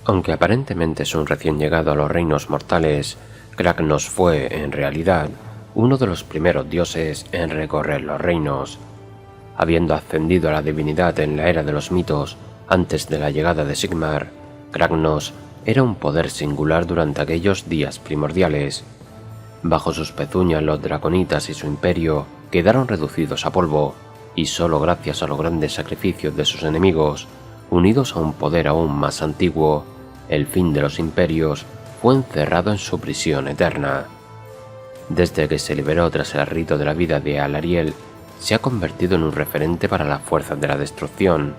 Aunque aparentemente es un recién llegado a los reinos mortales, Kragnos fue, en realidad, uno de los primeros dioses en recorrer los reinos. Habiendo ascendido a la divinidad en la era de los mitos, antes de la llegada de Sigmar, Kragnos era un poder singular durante aquellos días primordiales. Bajo sus pezuñas los draconitas y su imperio quedaron reducidos a polvo, y solo gracias a los grandes sacrificios de sus enemigos, unidos a un poder aún más antiguo, el fin de los imperios fue encerrado en su prisión eterna. Desde que se liberó tras el rito de la vida de Alariel, se ha convertido en un referente para las fuerzas de la destrucción.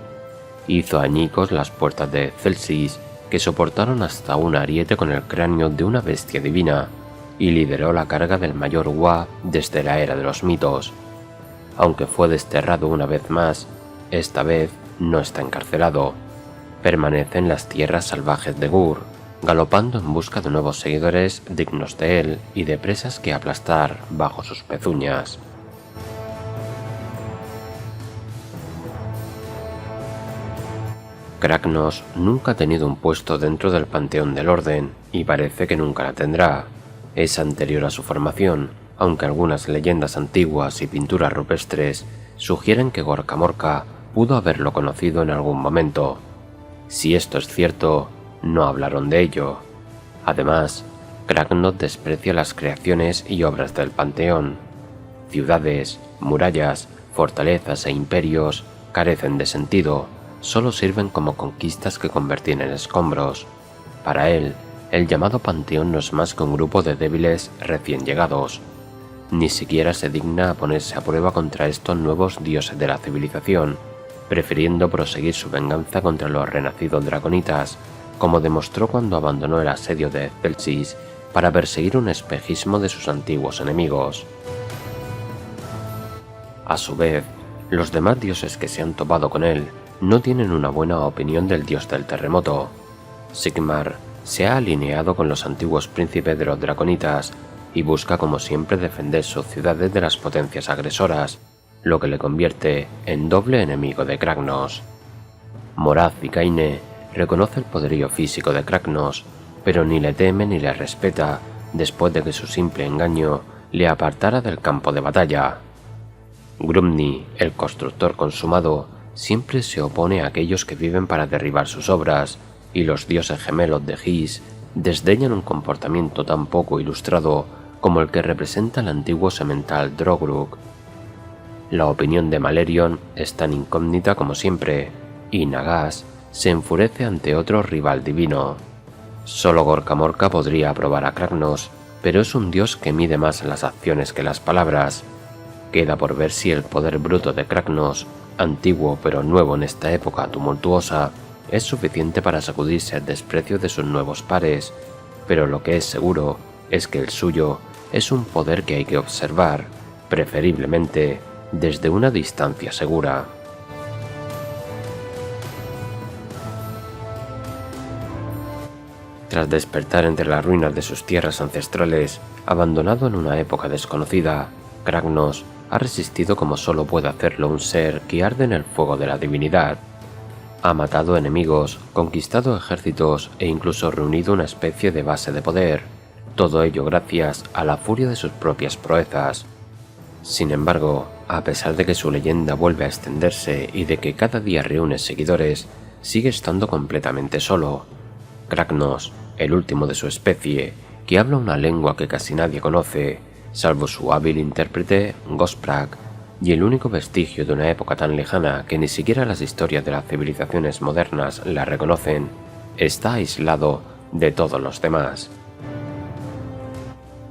Hizo añicos las puertas de Celsis, que soportaron hasta un ariete con el cráneo de una bestia divina, y lideró la carga del mayor Wa desde la era de los mitos. Aunque fue desterrado una vez más, esta vez no está encarcelado. Permanece en las tierras salvajes de Gur, galopando en busca de nuevos seguidores dignos de él y de presas que aplastar bajo sus pezuñas. Kragnos nunca ha tenido un puesto dentro del panteón del orden, y parece que nunca la tendrá. Es anterior a su formación, aunque algunas leyendas antiguas y pinturas rupestres sugieren que Gorka Morka pudo haberlo conocido en algún momento. Si esto es cierto, no hablaron de ello. Además, Kragnos desprecia las creaciones y obras del panteón. Ciudades, murallas, fortalezas e imperios carecen de sentido, solo sirven como conquistas que convertían en escombros. Para él, el llamado panteón no es más que un grupo de débiles recién llegados. Ni siquiera se digna a ponerse a prueba contra estos nuevos dioses de la civilización, prefiriendo proseguir su venganza contra los renacidos draconitas, como demostró cuando abandonó el asedio de Celsis para perseguir un espejismo de sus antiguos enemigos. A su vez, los demás dioses que se han topado con él no tienen una buena opinión del dios del terremoto. Sigmar se ha alineado con los antiguos príncipes de los draconitas y busca como siempre defender sus ciudades de las potencias agresoras, lo que le convierte en doble enemigo de Kragnos. Moraz y Kaine reconoce el poderío físico de Kragnos, pero ni le teme ni le respeta después de que su simple engaño le apartara del campo de batalla. Grumni, el constructor consumado, siempre se opone a aquellos que viven para derribar sus obras, y los dioses gemelos de His desdeñan un comportamiento tan poco ilustrado como el que representa el antiguo semental Drogruk. La opinión de Malerion es tan incógnita como siempre, y Nagash se enfurece ante otro rival divino. Solo Gorka Morka podría aprobar a Kragnos, pero es un dios que mide más las acciones que las palabras. Queda por ver si el poder bruto de Kragnos, antiguo pero nuevo en esta época tumultuosa, es suficiente para sacudirse el desprecio de sus nuevos pares, pero lo que es seguro es que el suyo es un poder que hay que observar, preferiblemente desde una distancia segura. Tras despertar entre las ruinas de sus tierras ancestrales, abandonado en una época desconocida, Kragnos ha resistido como solo puede hacerlo un ser que arde en el fuego de la divinidad. Ha matado enemigos, conquistado ejércitos e incluso reunido una especie de base de poder, todo ello gracias a la furia de sus propias proezas. Sin embargo, a pesar de que su leyenda vuelve a extenderse y de que cada día reúne seguidores, sigue estando completamente solo. Kragnos, el último de su especie, que habla una lengua que casi nadie conoce, salvo su hábil intérprete Gosprak, y el único vestigio de una época tan lejana que ni siquiera las historias de las civilizaciones modernas la reconocen, está aislado de todos los demás.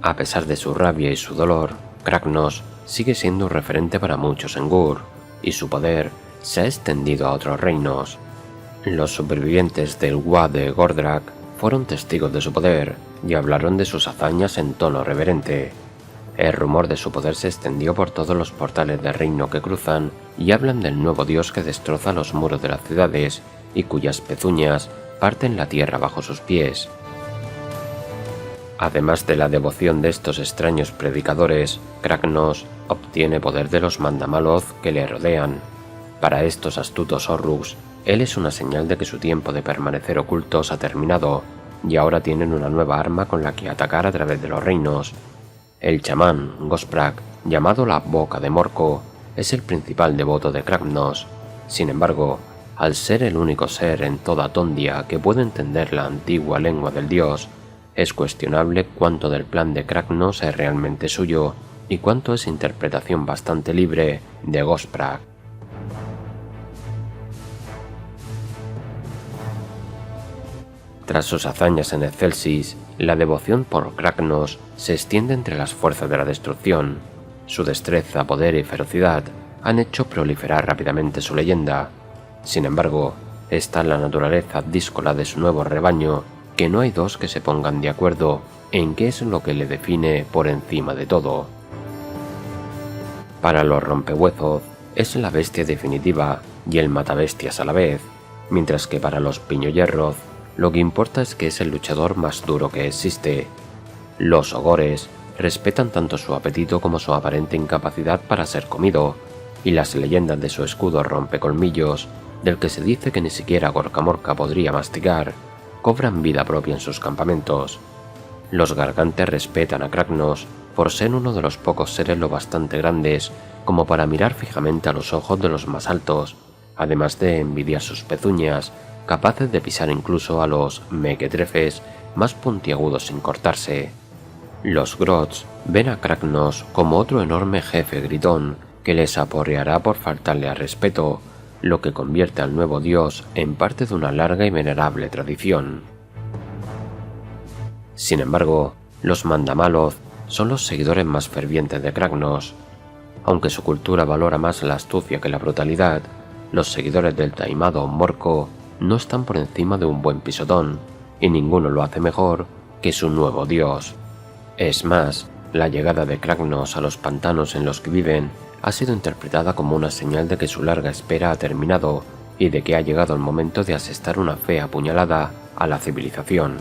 A pesar de su rabia y su dolor, Kragnos sigue siendo un referente para muchos en Gur, y su poder se ha extendido a otros reinos. Los supervivientes del Wa de Gordrak fueron testigos de su poder y hablaron de sus hazañas en tono reverente. El rumor de su poder se extendió por todos los portales del reino que cruzan y hablan del nuevo dios que destroza los muros de las ciudades y cuyas pezuñas parten la tierra bajo sus pies. Además de la devoción de estos extraños predicadores, Kragnos obtiene poder de los mandamaloth que le rodean. Para estos astutos Orruks, él es una señal de que su tiempo de permanecer ocultos ha terminado, y ahora tienen una nueva arma con la que atacar a través de los reinos. El chamán Gosprak, llamado la Boca de Morco, es el principal devoto de Kragnos. Sin embargo, al ser el único ser en toda Tondia que puede entender la antigua lengua del dios, es cuestionable cuánto del plan de Kragnos es realmente suyo y cuánto es interpretación bastante libre de Gosprak. Tras sus hazañas en Excelsis, la devoción por Kragnos se extiende entre las fuerzas de la destrucción. Su destreza, poder y ferocidad han hecho proliferar rápidamente su leyenda. Sin embargo, es tal la naturaleza díscola de su nuevo rebaño que no hay dos que se pongan de acuerdo en qué es lo que le define por encima de todo. Para los rompehuesos es la bestia definitiva y el matabestias a la vez, mientras que para los piñohierros lo que importa es que es el luchador más duro que existe. Los ogores respetan tanto su apetito como su aparente incapacidad para ser comido, y las leyendas de su escudo rompecolmillos, del que se dice que ni siquiera Gorkamorka podría masticar, cobran vida propia en sus campamentos. Los gargantes respetan a Kragnos por ser uno de los pocos seres lo bastante grandes como para mirar fijamente a los ojos de los más altos, además de envidiar sus pezuñas, capaces de pisar incluso a los mequetrefes más puntiagudos sin cortarse. Los grots ven a Kragnos como otro enorme jefe gritón que les aporreará por faltarle al respeto, lo que convierte al nuevo dios en parte de una larga y venerable tradición. Sin embargo, los Mandamaloth son los seguidores más fervientes de Kragnos. Aunque su cultura valora más la astucia que la brutalidad, los seguidores del taimado Morco no están por encima de un buen pisotón, y ninguno lo hace mejor que su nuevo dios. Es más, la llegada de Kragnos a los pantanos en los que viven ha sido interpretada como una señal de que su larga espera ha terminado y de que ha llegado el momento de asestar una fea puñalada a la civilización.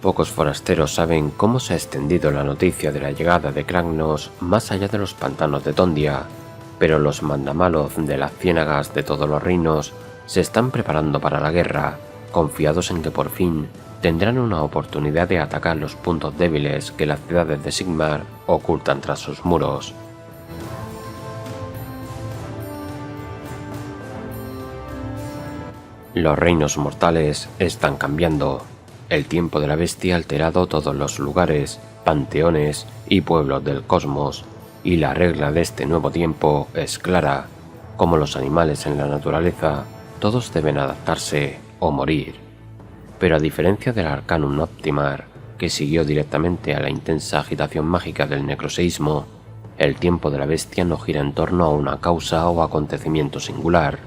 Pocos forasteros saben cómo se ha extendido la noticia de la llegada de Kragnos más allá de los pantanos de Tondia, pero los Mandamaloth de las ciénagas de todos los reinos se están preparando para la guerra, confiados en que por fin tendrán una oportunidad de atacar los puntos débiles que las ciudades de Sigmar ocultan tras sus muros. Los reinos mortales están cambiando. El tiempo de la bestia ha alterado todos los lugares, panteones y pueblos del cosmos, y la regla de este nuevo tiempo es clara. Como los animales en la naturaleza, todos deben adaptarse o morir. Pero a diferencia del Arcanum Optimar, que siguió directamente a la intensa agitación mágica del necroseísmo, el tiempo de la bestia no gira en torno a una causa o acontecimiento singular.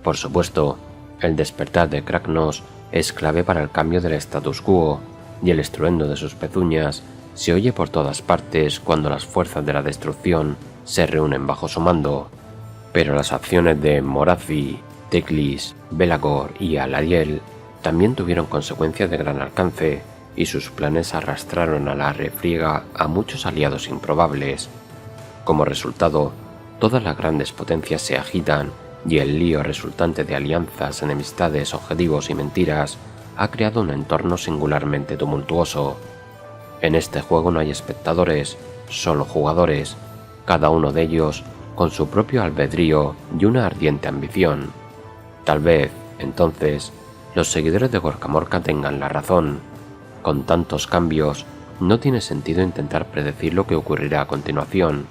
Por supuesto, el despertar de Kragnos es clave para el cambio del status quo, y el estruendo de sus pezuñas se oye por todas partes cuando las fuerzas de la destrucción se reúnen bajo su mando. Pero las acciones de Morathi, Teclis, Belagor y Alariel también tuvieron consecuencias de gran alcance, y sus planes arrastraron a la refriega a muchos aliados improbables. Como resultado, todas las grandes potencias se agitan, y el lío resultante de alianzas, enemistades, objetivos y mentiras ha creado un entorno singularmente tumultuoso. En este juego no hay espectadores, solo jugadores, cada uno de ellos con su propio albedrío y una ardiente ambición. Tal vez, entonces, los seguidores de Gorkamorka tengan la razón. Con tantos cambios, no tiene sentido intentar predecir lo que ocurrirá a continuación.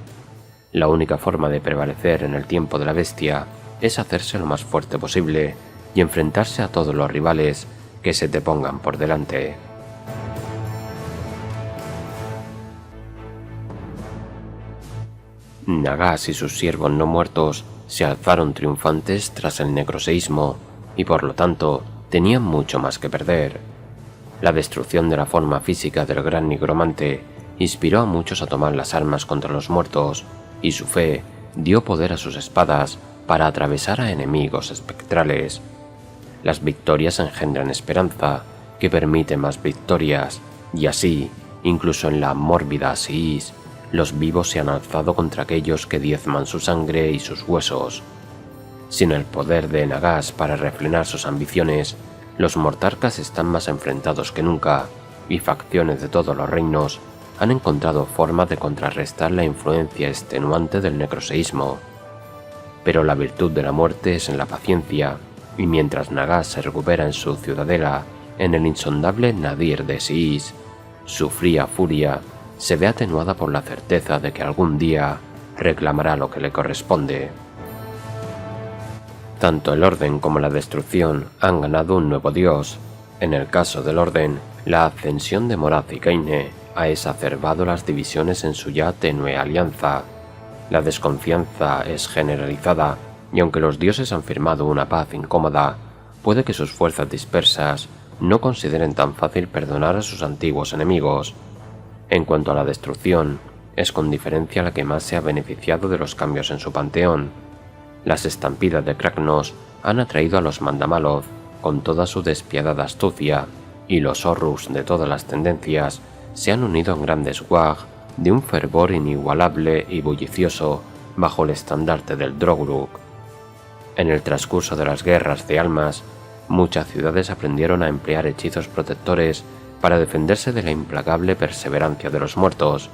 La única forma de prevalecer en el tiempo de la bestia es hacerse lo más fuerte posible y enfrentarse a todos los rivales que se te pongan por delante. Nagas y sus siervos no muertos se alzaron triunfantes tras el necroseísmo y por lo tanto tenían mucho más que perder. La destrucción de la forma física del gran nigromante inspiró a muchos a tomar las armas contra los muertos, y su fe dio poder a sus espadas para atravesar a enemigos espectrales. Las victorias engendran esperanza, que permite más victorias, y así, incluso en la mórbida Asiis, los vivos se han alzado contra aquellos que diezman su sangre y sus huesos. Sin el poder de Nagas para refrenar sus ambiciones, los mortarcas están más enfrentados que nunca, y facciones de todos los reinos han encontrado forma de contrarrestar la influencia extenuante del necroseísmo. Pero la virtud de la muerte es en la paciencia, y mientras Nagas se recupera en su ciudadela, en el insondable Nadir de Siis, su fría furia se ve atenuada por la certeza de que algún día reclamará lo que le corresponde. Tanto el orden como la destrucción han ganado un nuevo dios. En el caso del orden, la ascensión de Moraz y Kaine ha exacerbado las divisiones en su ya tenue alianza. La desconfianza es generalizada, y aunque los dioses han firmado una paz incómoda, puede que sus fuerzas dispersas no consideren tan fácil perdonar a sus antiguos enemigos. En cuanto a la destrucción, es con diferencia la que más se ha beneficiado de los cambios en su panteón. Las estampidas de Kragnos han atraído a los Mandamaloth con toda su despiadada astucia, y los Horus de todas las tendencias se han unido en grandes wag de un fervor inigualable y bullicioso bajo el estandarte del Droguruk. En el transcurso de las guerras de almas, muchas ciudades aprendieron a emplear hechizos protectores para defenderse de la implacable perseverancia de los muertos,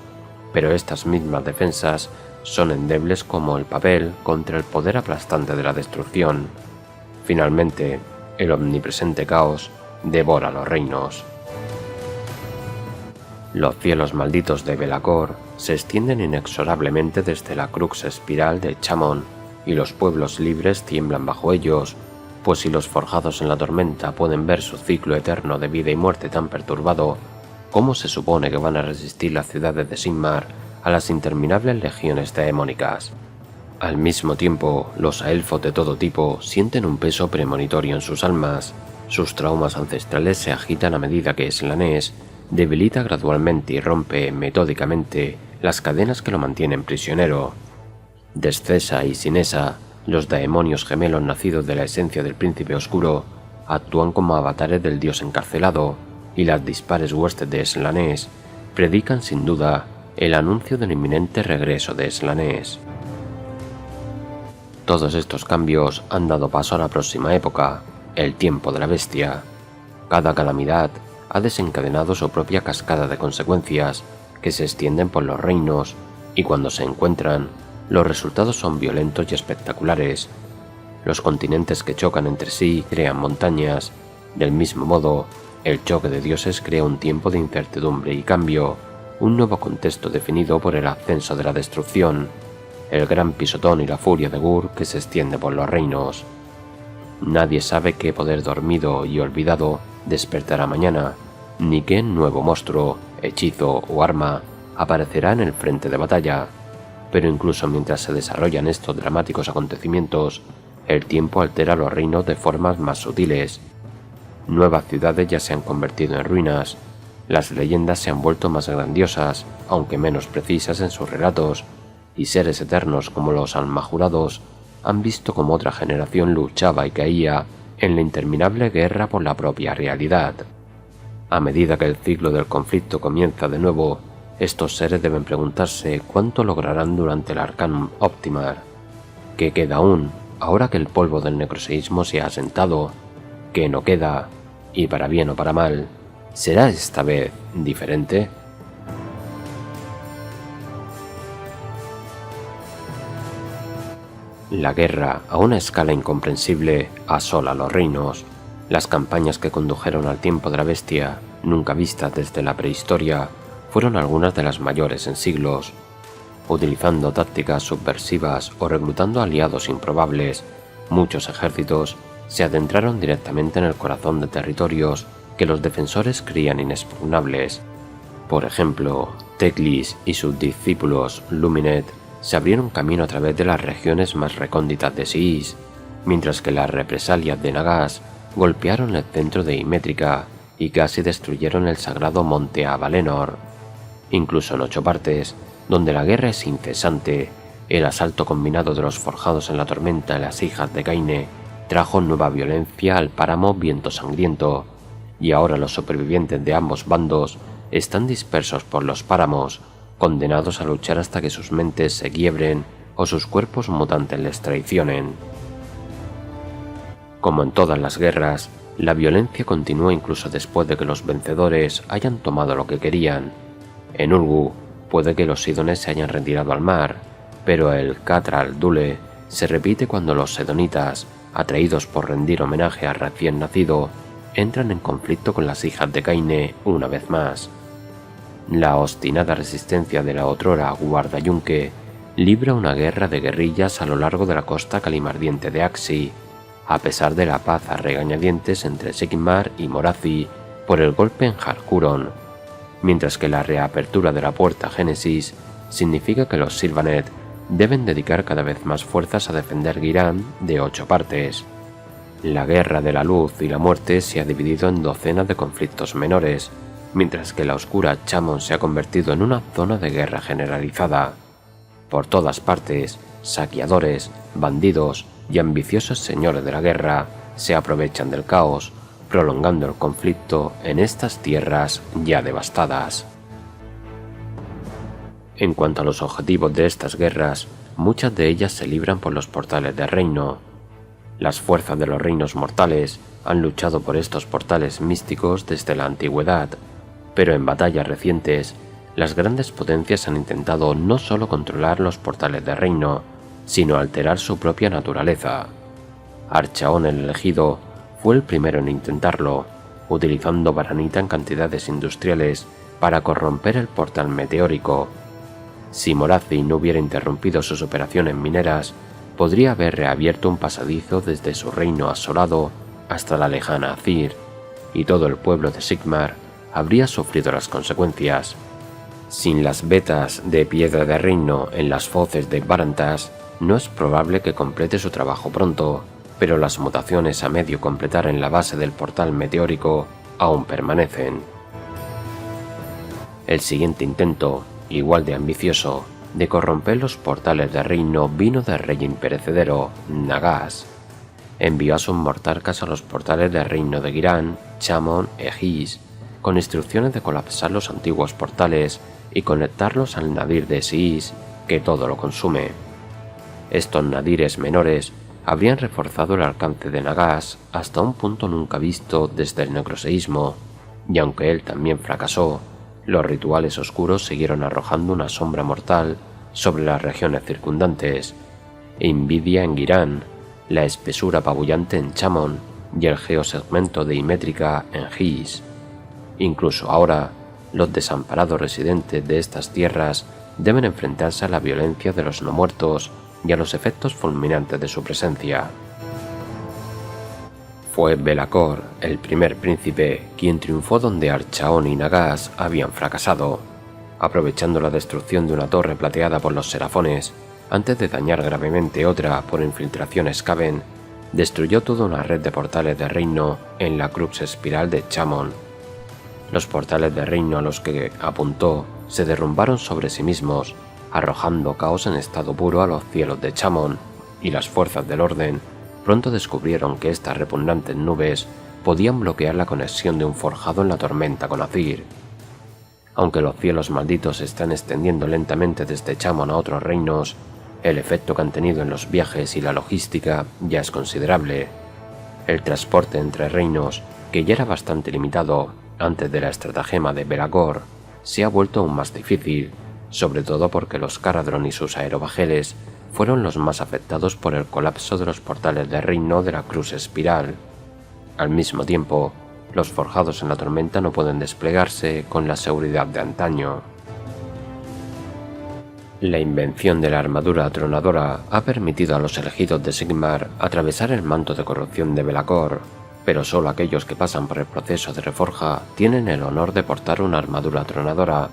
pero estas mismas defensas son endebles como el papel contra el poder aplastante de la destrucción. Finalmente, el omnipresente caos devora los reinos. Los cielos malditos de Belacor se extienden inexorablemente desde la crux espiral de Chamon, y los pueblos libres tiemblan bajo ellos, pues si los forjados en la tormenta pueden ver su ciclo eterno de vida y muerte tan perturbado, ¿cómo se supone que van a resistir las ciudades de Sigmar a las interminables legiones daemónicas? Al mismo tiempo, los elfos de todo tipo sienten un peso premonitorio en sus almas. Sus traumas ancestrales se agitan a medida que Slanesh debilita gradualmente y rompe metódicamente las cadenas que lo mantienen prisionero. Descesa y Sinesa, los daemonios gemelos nacidos de la esencia del príncipe oscuro, actúan como avatares del dios encarcelado, y las dispares huestes de Slanesh predican sin duda el anuncio del inminente regreso de Slanesh. Todos estos cambios han dado paso a la próxima época, el tiempo de la bestia. Cada calamidad ha desencadenado su propia cascada de consecuencias que se extienden por los reinos, y cuando se encuentran, los resultados son violentos y espectaculares. Los continentes que chocan entre sí crean montañas. Del mismo modo, el choque de dioses crea un tiempo de incertidumbre y cambio, un nuevo contexto definido por el ascenso de la destrucción, el gran pisotón y la furia de Gur que se extiende por los reinos. Nadie sabe qué poder dormido y olvidado despertará mañana, ni qué nuevo monstruo, hechizo o arma aparecerá en el frente de batalla. Pero incluso mientras se desarrollan estos dramáticos acontecimientos, el tiempo altera los reinos de formas más sutiles. Nuevas ciudades ya se han convertido en ruinas, las leyendas se han vuelto más grandiosas, aunque menos precisas en sus relatos, y seres eternos como los almajurados han visto cómo otra generación luchaba y caía en la interminable guerra por la propia realidad. A medida que el ciclo del conflicto comienza de nuevo, estos seres deben preguntarse cuánto lograrán durante el Arcanum Optimar. ¿Qué queda aún, ahora que el polvo del necroseísmo se ha asentado? ¿Qué no queda? Y para bien o para mal, ¿será esta vez diferente? La guerra, a una escala incomprensible, asola los reinos. Las campañas que condujeron al tiempo de la bestia, nunca vistas desde la prehistoria, fueron algunas de las mayores en siglos. Utilizando tácticas subversivas o reclutando aliados improbables, muchos ejércitos se adentraron directamente en el corazón de territorios que los defensores creían inexpugnables. Por ejemplo, Teclis y sus discípulos Luminet se abrieron camino a través de las regiones más recónditas de Siis, mientras que las represalias de Nagas golpearon el centro de Imétrica y casi destruyeron el sagrado monte Avalenor. Incluso en 8 partes, donde la guerra es incesante, el asalto combinado de los forjados en la tormenta y las hijas de Kaine trajo nueva violencia al páramo Viento Sangriento, y ahora los supervivientes de ambos bandos están dispersos por los páramos, condenados a luchar hasta que sus mentes se quiebren o sus cuerpos mutantes les traicionen. Como en todas las guerras, la violencia continúa incluso después de que los vencedores hayan tomado lo que querían. En Ulgu, puede que los sidones se hayan retirado al mar, pero el Khatra al-Dule se repite cuando los sedonitas, atraídos por rendir homenaje al recién nacido, entran en conflicto con las hijas de Kaine una vez más. La obstinada resistencia de la otrora Guardayunque libra una guerra de guerrillas a lo largo de la costa calimardiente de Axi, a pesar de la paz a regañadientes entre Sigmar y Morathi por el golpe en Harkuron, mientras que la reapertura de la puerta Génesis significa que los Sylvaneth deben dedicar cada vez más fuerzas a defender Giran de 8 partes. La guerra de la luz y la muerte se ha dividido en docenas de conflictos menores, mientras que la oscura Chamon se ha convertido en una zona de guerra generalizada. Por todas partes, saqueadores, bandidos y ambiciosos señores de la guerra se aprovechan del caos, prolongando el conflicto en estas tierras ya devastadas. En cuanto a los objetivos de estas guerras, muchas de ellas se libran por los portales del reino. Las fuerzas de los reinos mortales han luchado por estos portales místicos desde la antigüedad, pero en batallas recientes, las grandes potencias han intentado no solo controlar los portales del reino, sino alterar su propia naturaleza. Archaon el elegido fue el primero en intentarlo, utilizando baranita en cantidades industriales para corromper el portal meteórico. Si Morathi no hubiera interrumpido sus operaciones mineras, podría haber reabierto un pasadizo desde su reino asolado hasta la lejana Azir, y todo el pueblo de Sigmar habría sufrido las consecuencias. Sin las vetas de piedra de reino en las fauces de Barantas, no es probable que complete su trabajo pronto, pero las mutaciones a medio completar en la base del portal meteórico aún permanecen. El siguiente intento, igual de ambicioso, de corromper los portales de reino vino del rey imperecedero, Nagas. Envió a sus mortarcas a los portales del reino de Giran, Chamon e His, con instrucciones de colapsar los antiguos portales y conectarlos al nadir de Siis, que todo lo consume. Estos nadires menores habrían reforzado el alcance de Nagas hasta un punto nunca visto desde el necroseísmo, y aunque él también fracasó, los rituales oscuros siguieron arrojando una sombra mortal sobre las regiones circundantes, envidia en Giran, la espesura apabullante en Chamon y el geosegmento de Imétrica en His. Incluso ahora, los desamparados residentes de estas tierras deben enfrentarse a la violencia de los no muertos y a los efectos fulminantes de su presencia. Fue Belacor, el primer príncipe, quien triunfó donde Archaon y Nagas habían fracasado, aprovechando la destrucción de una torre plateada por los serafones, antes de dañar gravemente otra por infiltración Skaven, destruyó toda una red de portales de reino en la crux espiral de Chamon. Los portales de reino a los que apuntó se derrumbaron sobre sí mismos, arrojando caos en estado puro a los cielos de Chamon, y las fuerzas del orden pronto descubrieron que estas repugnantes nubes podían bloquear la conexión de un forjado en la tormenta con Azir. Aunque los cielos malditos se están extendiendo lentamente desde Chamon a otros reinos, el efecto que han tenido en los viajes y la logística ya es considerable. El transporte entre reinos, que ya era bastante limitado antes de la estratagema de Belacor, se ha vuelto aún más difícil, sobre todo porque los Caradhron y sus aerobajeles fueron los más afectados por el colapso de los portales de reino de la cruz espiral. Al mismo tiempo, los forjados en la tormenta no pueden desplegarse con la seguridad de antaño. La invención de la armadura atronadora ha permitido a los elegidos de Sigmar atravesar el manto de corrupción de Belacor, pero solo aquellos que pasan por el proceso de reforja tienen el honor de portar una armadura atronadora,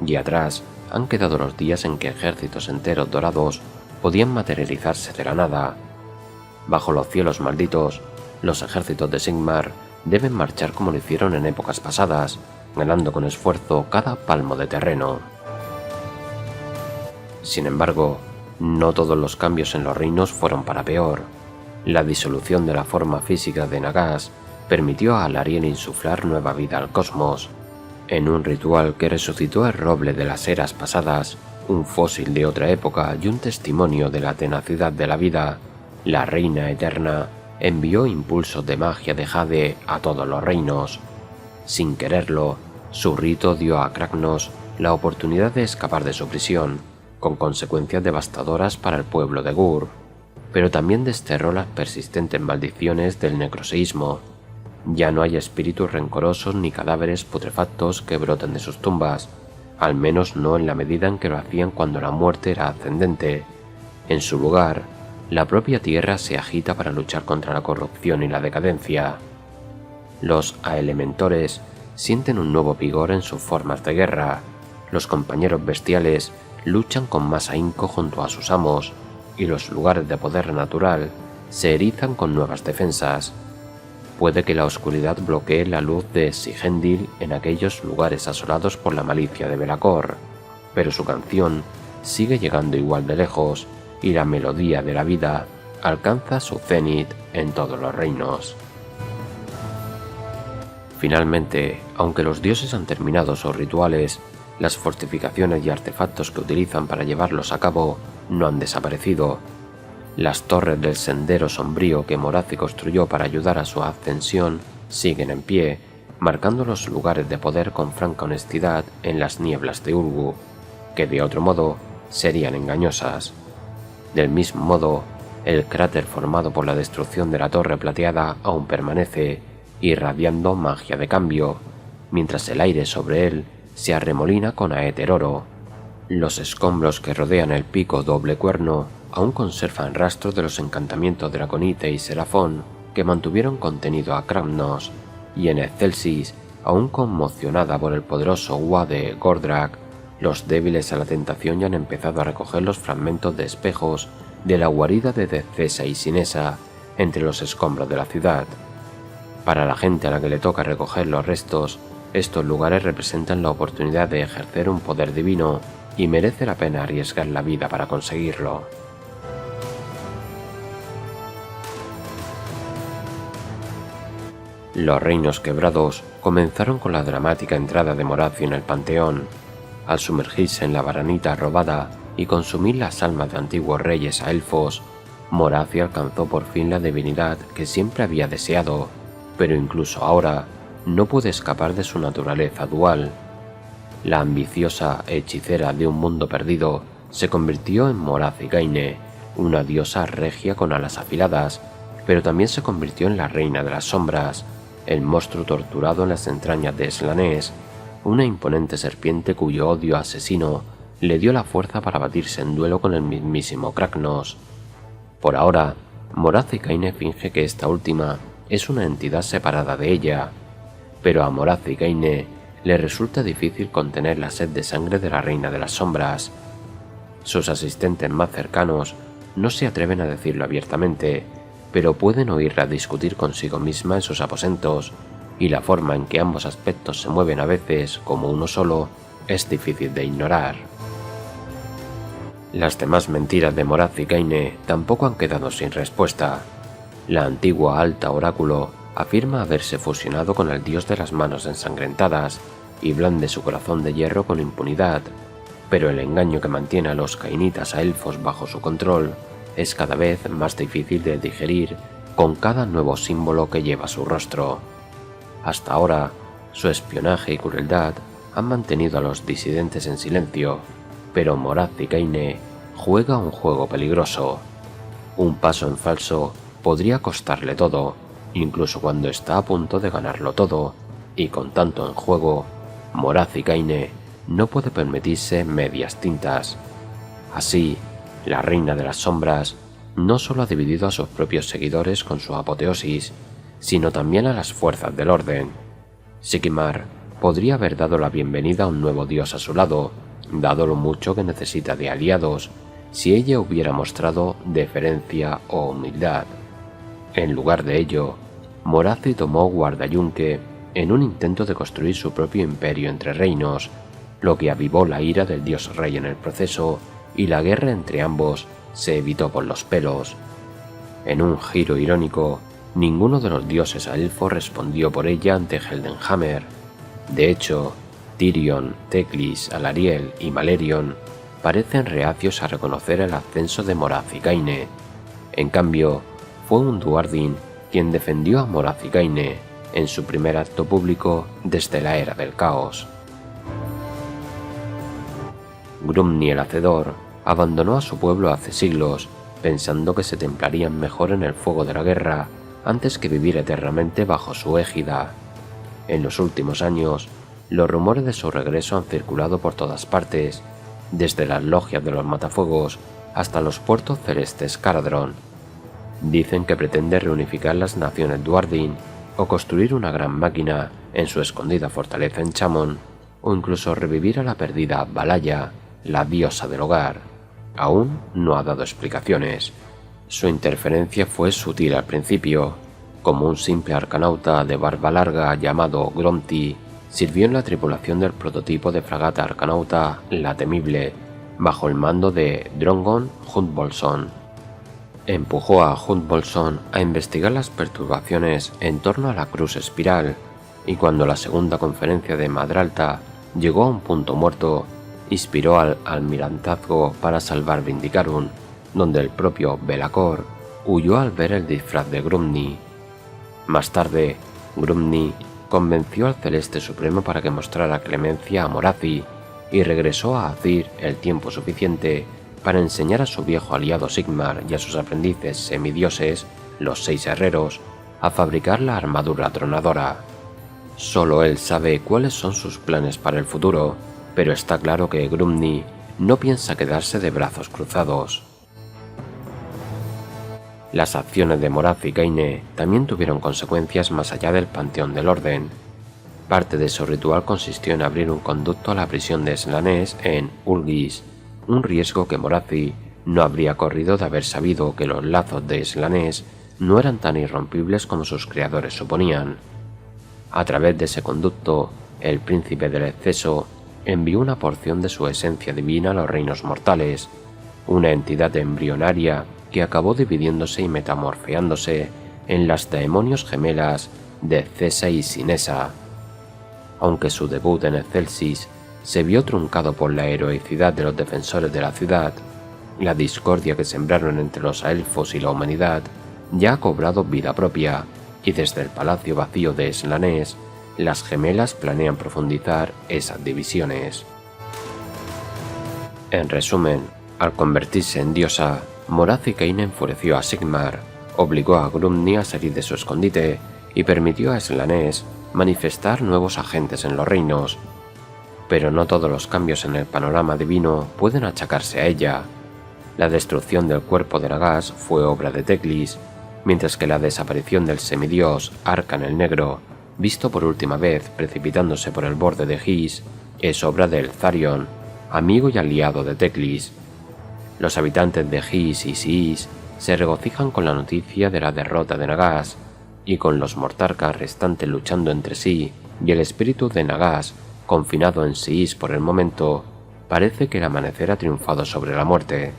y atrás han quedado los días en que ejércitos enteros dorados podían materializarse de la nada. Bajo los cielos malditos, los ejércitos de Sigmar deben marchar como lo hicieron en épocas pasadas, ganando con esfuerzo cada palmo de terreno. Sin embargo, no todos los cambios en los reinos fueron para peor. La disolución de la forma física de Nagas permitió a Alarien insuflar nueva vida al cosmos. En un ritual que resucitó el roble de las eras pasadas, un fósil de otra época y un testimonio de la tenacidad de la vida, la Reina Eterna envió impulsos de magia de jade a todos los reinos. Sin quererlo, su rito dio a Kragnos la oportunidad de escapar de su prisión, con consecuencias devastadoras para el pueblo de Gur, pero también desterró las persistentes maldiciones del necroseísmo. Ya no hay espíritus rencorosos ni cadáveres putrefactos que broten de sus tumbas, al menos no en la medida en que lo hacían cuando la muerte era ascendente. En su lugar, la propia tierra se agita para luchar contra la corrupción y la decadencia. Los Aelementores sienten un nuevo vigor en sus formas de guerra. Los compañeros bestiales luchan con más ahínco junto a sus amos, y los lugares de poder natural se erizan con nuevas defensas. Puede que la oscuridad bloquee la luz de Sigendil en aquellos lugares asolados por la malicia de Belacor, pero su canción sigue llegando igual de lejos, y la melodía de la vida alcanza su cenit en todos los reinos. Finalmente, aunque los dioses han terminado sus rituales, las fortificaciones y artefactos que utilizan para llevarlos a cabo no han desaparecido. Las torres del sendero sombrío que Morathi construyó para ayudar a su ascensión siguen en pie, marcando los lugares de poder con franca honestidad en las nieblas de Urgu, que de otro modo serían engañosas. Del mismo modo, el cráter formado por la destrucción de la Torre Plateada aún permanece, irradiando magia de cambio, mientras el aire sobre él se arremolina con aéter oro. Los escombros que rodean el pico doble cuerno aún conservan rastros de los encantamientos Draconite y Serafón que mantuvieron contenido a Kragnos, y en Excelsis, aún conmocionada por el poderoso Wa de Gordrak, los débiles a la tentación ya han empezado a recoger los fragmentos de espejos de la guarida de Decesa y Sinesa entre los escombros de la ciudad. Para la gente a la que le toca recoger los restos, estos lugares representan la oportunidad de ejercer un poder divino y merece la pena arriesgar la vida para conseguirlo. Los reinos quebrados comenzaron con la dramática entrada de Morathi en el panteón. Al sumergirse en la varanita robada y consumir las almas de antiguos reyes a elfos, Morathi alcanzó por fin la divinidad que siempre había deseado, pero incluso ahora no puede escapar de su naturaleza dual. La ambiciosa hechicera de un mundo perdido se convirtió en Morathi Gaine, una diosa regia con alas afiladas, pero también se convirtió en la reina de las sombras, el monstruo torturado en las entrañas de Slanesh, una imponente serpiente cuyo odio asesino le dio la fuerza para batirse en duelo con el mismísimo Kragnos. Por ahora, Morathi Gaine finge que esta última es una entidad separada de ella, pero a Morathi Gaine le resulta difícil contener la sed de sangre de la reina de las sombras. Sus asistentes más cercanos no se atreven a decirlo abiertamente, pero pueden oírla discutir consigo misma en sus aposentos, y la forma en que ambos aspectos se mueven a veces como uno solo es difícil de ignorar. Las demás mentiras de Morathi Gaine tampoco han quedado sin respuesta. La antigua alta oráculo afirma haberse fusionado con el dios de las manos ensangrentadas y blande su corazón de hierro con impunidad, pero el engaño que mantiene a los cainitas a elfos bajo su control es cada vez más difícil de digerir con cada nuevo símbolo que lleva su rostro. Hasta ahora, su espionaje y crueldad han mantenido a los disidentes en silencio, pero Morathi Gaine juega un juego peligroso. Un paso en falso podría costarle todo, incluso cuando está a punto de ganarlo todo, y con tanto en juego, Morathi Gaine no puede permitirse medias tintas. Así, la reina de las sombras no solo ha dividido a sus propios seguidores con su apoteosis, sino también a las fuerzas del orden. Sigmar podría haber dado la bienvenida a un nuevo dios a su lado, dado lo mucho que necesita de aliados, si ella hubiera mostrado deferencia o humildad. En lugar de ello, Morathi tomó Guardayunque en un intento de construir su propio imperio entre reinos, lo que avivó la ira del dios rey en el proceso, y la guerra entre ambos se evitó por los pelos. En un giro irónico, ninguno de los dioses elfos respondió por ella ante Heldenhammer. De hecho, Tyrion, Teclis, Alariel y Malerion parecen reacios a reconocer el ascenso de Morathi Gaine. En cambio, fue un Duardin quien defendió a Morazigaine en su primer acto público desde la Era del Caos. Grumni el Hacedor abandonó a su pueblo hace siglos, pensando que se templarían mejor en el fuego de la guerra antes que vivir eternamente bajo su égida. En los últimos años, los rumores de su regreso han circulado por todas partes, desde las logias de los matafuegos hasta los puertos celestes Caradron. Dicen que pretende reunificar las naciones Duardin o construir una gran máquina en su escondida fortaleza en Chamon, o incluso revivir a la perdida Valaya, la diosa del hogar. Aún no ha dado explicaciones. Su interferencia fue sutil al principio. Como un simple arcanauta de barba larga llamado Gromti, sirvió en la tripulación del prototipo de fragata arcanauta La Temible, bajo el mando de Drongon Huntbolson. Empujó a Huntbolson a investigar las perturbaciones en torno a la Cruz Espiral, y cuando la segunda conferencia de Madralta llegó a un punto muerto, inspiró al almirantazgo para salvar Vindicarum, donde el propio Belacor huyó al ver el disfraz de Grumni. Más tarde, Grumni convenció al Celeste Supremo para que mostrara clemencia a Morathi y regresó a Azyr el tiempo suficiente para enseñar a su viejo aliado Sigmar y a sus aprendices semidioses, los 6 herreros, a fabricar la armadura tronadora. Solo él sabe cuáles son sus planes para el futuro, pero está claro que Grumni no piensa quedarse de brazos cruzados. Las acciones de Morazigaine también tuvieron consecuencias más allá del panteón del orden. Parte de su ritual consistió en abrir un conducto a la prisión de Slanesh en Ulgis, un riesgo que Morathi no habría corrido de haber sabido que los lazos de Slanesh no eran tan irrompibles como sus creadores suponían. A través de ese conducto, el príncipe del exceso envió una porción de su esencia divina a los reinos mortales, una entidad embrionaria que acabó dividiéndose y metamorfeándose en las demonios gemelas de Cesa y Sinesa. Aunque su debut en Excelsis se vio truncado por la heroicidad de los defensores de la ciudad, la discordia que sembraron entre los elfos y la humanidad ya ha cobrado vida propia, y desde el palacio vacío de Slanesh, las gemelas planean profundizar esas divisiones. En resumen, al convertirse en diosa, Morazigaine enfureció a Sigmar, obligó a Grumni a salir de su escondite y permitió a Slanesh manifestar nuevos agentes en los reinos. Pero no todos los cambios en el panorama divino pueden achacarse a ella. La destrucción del cuerpo de Nagas fue obra de Teclis, mientras que la desaparición del semidios Arcan el Negro, visto por última vez precipitándose por el borde de His, es obra de Elzarion, amigo y aliado de Teclis. Los habitantes de His y Sis se regocijan con la noticia de la derrota de Nagas, y con los mortarcas restantes luchando entre sí y el espíritu de Nagas confinado en Sis por el momento, parece que el amanecer ha triunfado sobre la muerte.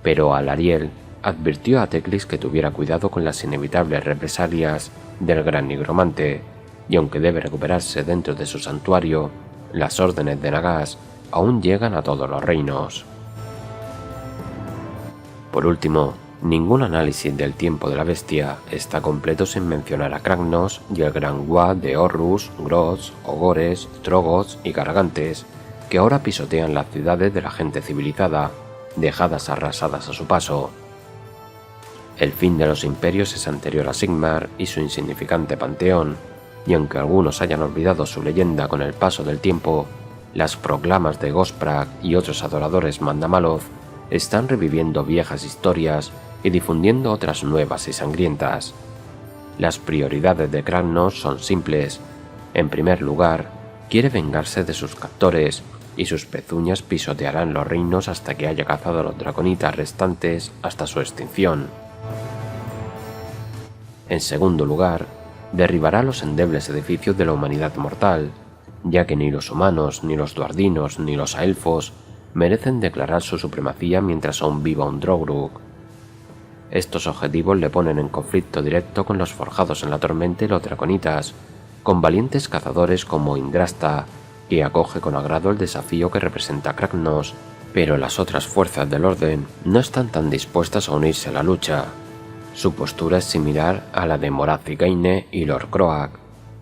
Pero Alariel advirtió a Teclis que tuviera cuidado con las inevitables represalias del gran nigromante, y aunque debe recuperarse dentro de su santuario, las órdenes de Nagas aún llegan a todos los reinos. Por último, ningún análisis del tiempo de la bestia está completo sin mencionar a Kragnos y el gran Wa de Horus, Grots, Ogores, Trogoths y Gargantes, que ahora pisotean las ciudades de la gente civilizada, dejadas arrasadas a su paso. El fin de los imperios es anterior a Sigmar y su insignificante panteón, y aunque algunos hayan olvidado su leyenda con el paso del tiempo, las proclamas de Gosprak y otros adoradores Mandamaloth están reviviendo viejas historias y difundiendo otras nuevas y sangrientas. Las prioridades de Kragnos son simples. En primer lugar, quiere vengarse de sus captores, y sus pezuñas pisotearán los reinos hasta que haya cazado a los draconitas restantes hasta su extinción. En segundo lugar, derribará los endebles edificios de la humanidad mortal, ya que ni los humanos, ni los duardinos, ni los elfos merecen declarar su supremacía mientras aún viva un Drogrug. Estos objetivos le ponen en conflicto directo con los forjados en la tormenta y los draconitas, con valientes cazadores como Indrasta, que acoge con agrado el desafío que representa Kragnos, pero las otras fuerzas del orden no están tan dispuestas a unirse a la lucha. Su postura es similar a la de Moraz-Cikaine y Lord Croak.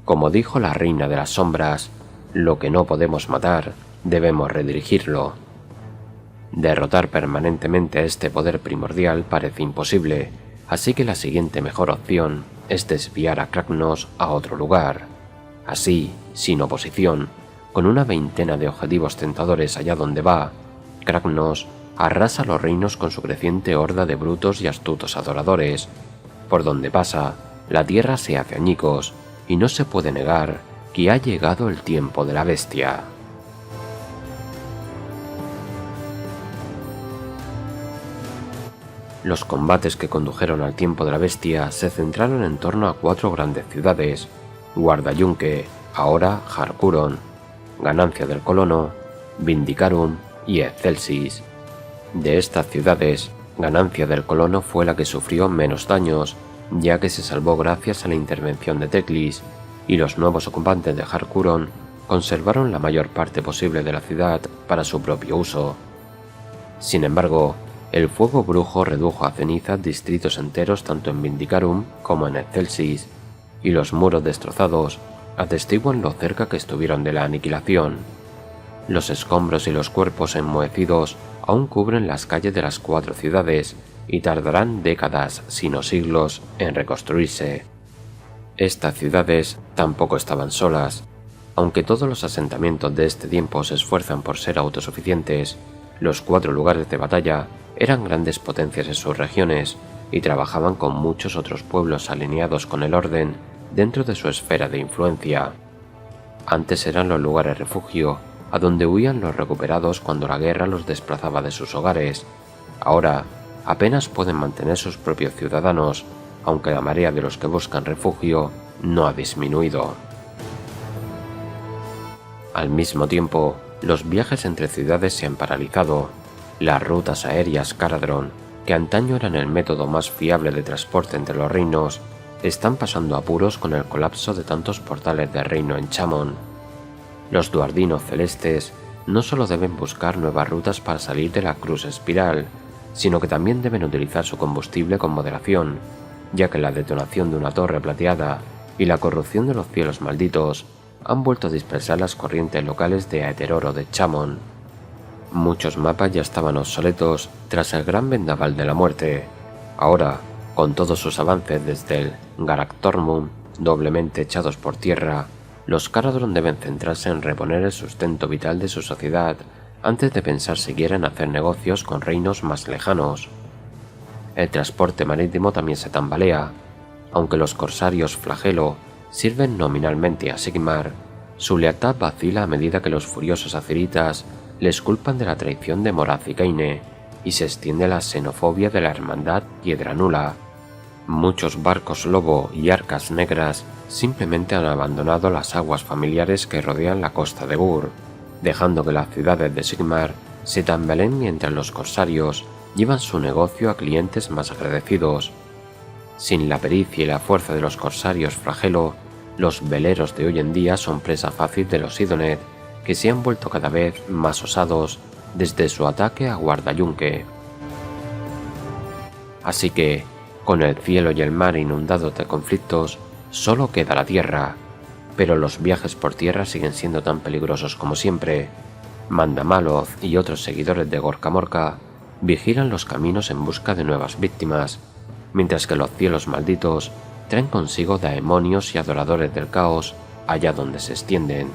Como dijo la Reina de las Sombras, lo que no podemos matar, debemos redirigirlo. Derrotar permanentemente a este poder primordial parece imposible, así que la siguiente mejor opción es desviar a Kragnos a otro lugar. Así, sin oposición, con una veintena de objetivos tentadores allá donde va, Kragnos arrasa los reinos con su creciente horda de brutos y astutos adoradores. Por donde pasa, la tierra se hace añicos, y no se puede negar que ha llegado el tiempo de la bestia. Los combates que condujeron al tiempo de la bestia se centraron en torno a 4 grandes ciudades: Guardayunque, ahora Harkuron, Ganancia del Colono, Vindicarum y Excelsis. De estas ciudades, Ganancia del Colono fue la que sufrió menos daños, ya que se salvó gracias a la intervención de Teclis, y los nuevos ocupantes de Harkuron conservaron la mayor parte posible de la ciudad para su propio uso. Sin embargo, el fuego brujo redujo a cenizas distritos enteros tanto en Vindicarum como en Excelsis, y los muros destrozados atestiguan lo cerca que estuvieron de la aniquilación. Los escombros y los cuerpos enmohecidos aún cubren las calles de las 4 ciudades y tardarán décadas, si no siglos, en reconstruirse. Estas ciudades tampoco estaban solas. Aunque todos los asentamientos de este tiempo se esfuerzan por ser autosuficientes, los 4 lugares de batalla eran grandes potencias en sus regiones y trabajaban con muchos otros pueblos alineados con el orden dentro de su esfera de influencia. Antes eran los lugares refugio a donde huían los recuperados cuando la guerra los desplazaba de sus hogares. Ahora apenas pueden mantener sus propios ciudadanos, aunque la marea de los que buscan refugio no ha disminuido. Al mismo tiempo, los viajes entre ciudades se han paralizado. Las rutas aéreas Caradhran, que antaño eran el método más fiable de transporte entre los reinos, están pasando apuros con el colapso de tantos portales de reino en Chamon. Los duardinos celestes no solo deben buscar nuevas rutas para salir de la cruz espiral, sino que también deben utilizar su combustible con moderación, ya que la detonación de una torre plateada y la corrupción de los cielos malditos han vuelto a dispersar las corrientes locales de Aeteror o de Chamon. Muchos mapas ya estaban obsoletos tras el gran vendaval de la muerte. Ahora, con todos sus avances desde el Garaktormund doblemente echados por tierra, los Caradhran deben centrarse en reponer el sustento vital de su sociedad antes de pensar siquiera en hacer negocios con reinos más lejanos. El transporte marítimo también se tambalea. Aunque los corsarios Flagelo sirven nominalmente a Sigmar, su lealtad vacila a medida que los furiosos aziritas les culpan de la traición de Moraz-Cikaine y se extiende la xenofobia de la hermandad Piedra Nula. Muchos barcos lobo y arcas negras simplemente han abandonado las aguas familiares que rodean la costa de Gur, dejando que las ciudades de Sigmar se tambaleen mientras los corsarios llevan su negocio a clientes más agradecidos. Sin la pericia y la fuerza de los corsarios Flagelo, los veleros de hoy en día son presa fácil de los Sidonet, que se han vuelto cada vez más osados desde su ataque a Guardayunque. Así que, con el cielo y el mar inundados de conflictos, solo queda la tierra, pero los viajes por tierra siguen siendo tan peligrosos como siempre. Mandamaloth y otros seguidores de Gorka Morka vigilan los caminos en busca de nuevas víctimas, mientras que los cielos malditos traen consigo daemonios y adoradores del caos allá donde se extienden.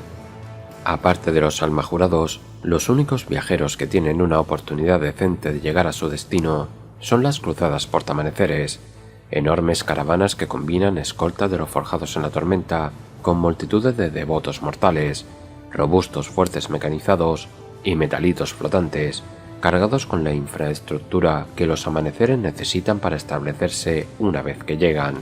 Aparte de los almajurados, los únicos viajeros que tienen una oportunidad decente de llegar a su destino son las cruzadas portamaneceres, enormes caravanas que combinan escolta de los forjados en la tormenta con multitudes de devotos mortales, robustos fuertes mecanizados y metalitos flotantes, cargados con la infraestructura que los amaneceres necesitan para establecerse una vez que llegan.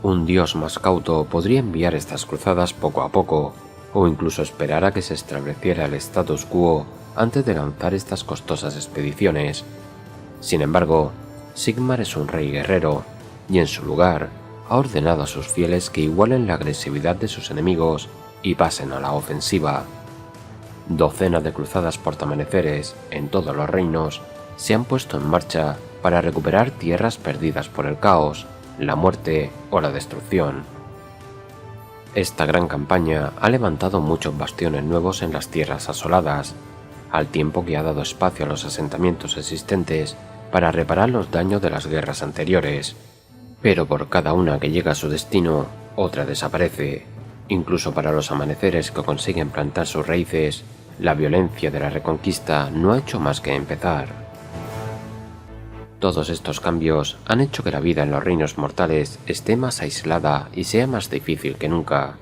Un dios más cauto podría enviar estas cruzadas poco a poco, o incluso esperar a que se estableciera el status quo antes de lanzar estas costosas expediciones. Sin embargo, Sigmar es un rey guerrero, y en su lugar ha ordenado a sus fieles que igualen la agresividad de sus enemigos y pasen a la ofensiva. Docenas de cruzadas portamaneceres en todos los reinos se han puesto en marcha para recuperar tierras perdidas por el caos, la muerte o la destrucción. Esta gran campaña ha levantado muchos bastiones nuevos en las tierras asoladas, al tiempo que ha dado espacio a los asentamientos existentes para reparar los daños de las guerras anteriores. Pero por cada una que llega a su destino, otra desaparece. Incluso para los amaneceres que consiguen plantar sus raíces, la violencia de la reconquista no ha hecho más que empezar. Todos estos cambios han hecho que la vida en los reinos mortales esté más aislada y sea más difícil que nunca.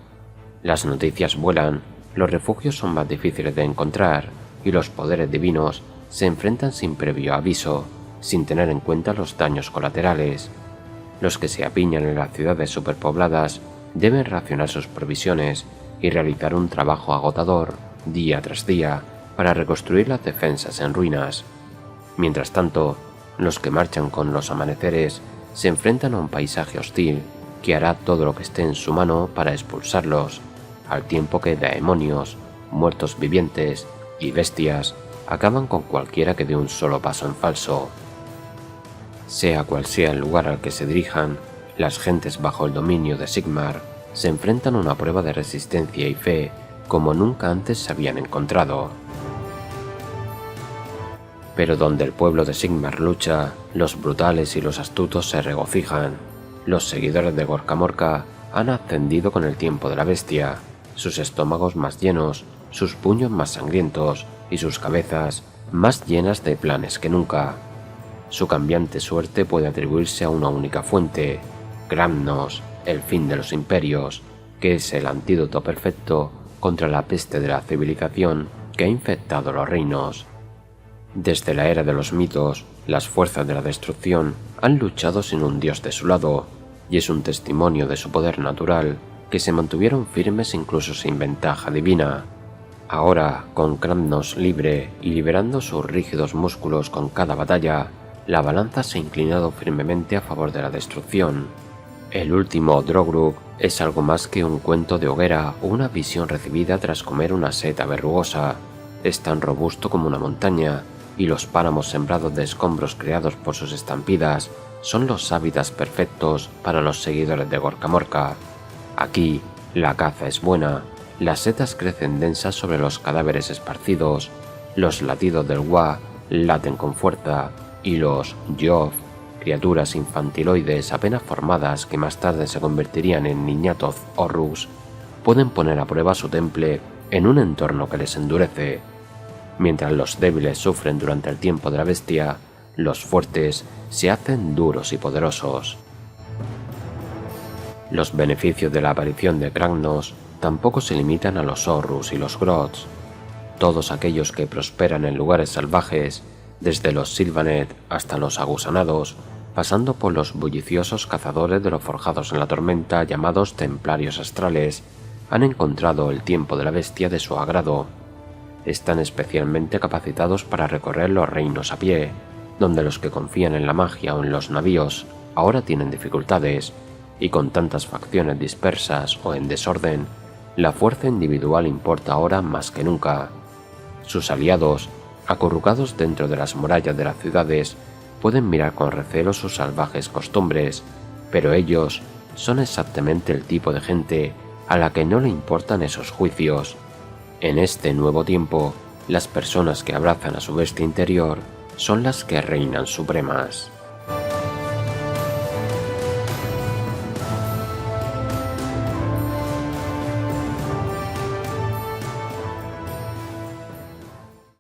Las noticias vuelan, los refugios son más difíciles de encontrar y los poderes divinos se enfrentan sin previo aviso, sin tener en cuenta los daños colaterales. Los que se apiñan en las ciudades superpobladas deben racionar sus provisiones y realizar un trabajo agotador día tras día para reconstruir las defensas en ruinas. Mientras tanto, los que marchan con los amaneceres se enfrentan a un paisaje hostil que hará todo lo que esté en su mano para expulsarlos, al tiempo que demonios, muertos vivientes y bestias acaban con cualquiera que dé un solo paso en falso. Sea cual sea el lugar al que se dirijan, las gentes bajo el dominio de Sigmar se enfrentan a una prueba de resistencia y fe como nunca antes se habían encontrado. Pero donde el pueblo de Sigmar lucha, los brutales y los astutos se regocijan. Los seguidores de Gorka Morka han ascendido con el tiempo de la bestia, sus estómagos más llenos, sus puños más sangrientos y sus cabezas más llenas de planes que nunca. Su cambiante suerte puede atribuirse a una única fuente, Gramnos, el fin de los imperios, que es el antídoto perfecto contra la peste de la civilización que ha infectado los reinos. Desde la era de los mitos, las fuerzas de la destrucción han luchado sin un dios de su lado, y es un testimonio de su poder natural que se mantuvieron firmes incluso sin ventaja divina. Ahora, con Gramnos libre y liberando sus rígidos músculos con cada batalla, la balanza se ha inclinado firmemente a favor de la destrucción. El último Drogrug es algo más que un cuento de hoguera o una visión recibida tras comer una seta verrugosa. Es tan robusto como una montaña, y los páramos sembrados de escombros creados por sus estampidas son los hábitats perfectos para los seguidores de Gorka Morka. Aquí, la caza es buena, las setas crecen densas sobre los cadáveres esparcidos, los latidos del Wa laten con fuerza, y los Yoth, criaturas infantiloides apenas formadas que más tarde se convertirían en Niñatoth o Rus, pueden poner a prueba su temple en un entorno que les endurece. Mientras los débiles sufren durante el tiempo de la bestia, los fuertes se hacen duros y poderosos. Los beneficios de la aparición de Gramnos tampoco se limitan a los Horus y los Grots. Todos aquellos que prosperan en lugares salvajes, desde los Sylvaneth hasta los agusanados, pasando por los bulliciosos cazadores de los forjados en la tormenta llamados templarios astrales, han encontrado el tiempo de la bestia de su agrado. Están especialmente capacitados para recorrer los reinos a pie, donde los que confían en la magia o en los navíos ahora tienen dificultades, y con tantas facciones dispersas o en desorden, la fuerza individual importa ahora más que nunca. Sus aliados, acurrucados dentro de las murallas de las ciudades, pueden mirar con recelo sus salvajes costumbres, pero ellos son exactamente el tipo de gente a la que no le importan esos juicios. En este nuevo tiempo, las personas que abrazan a su bestia interior son las que reinan supremas.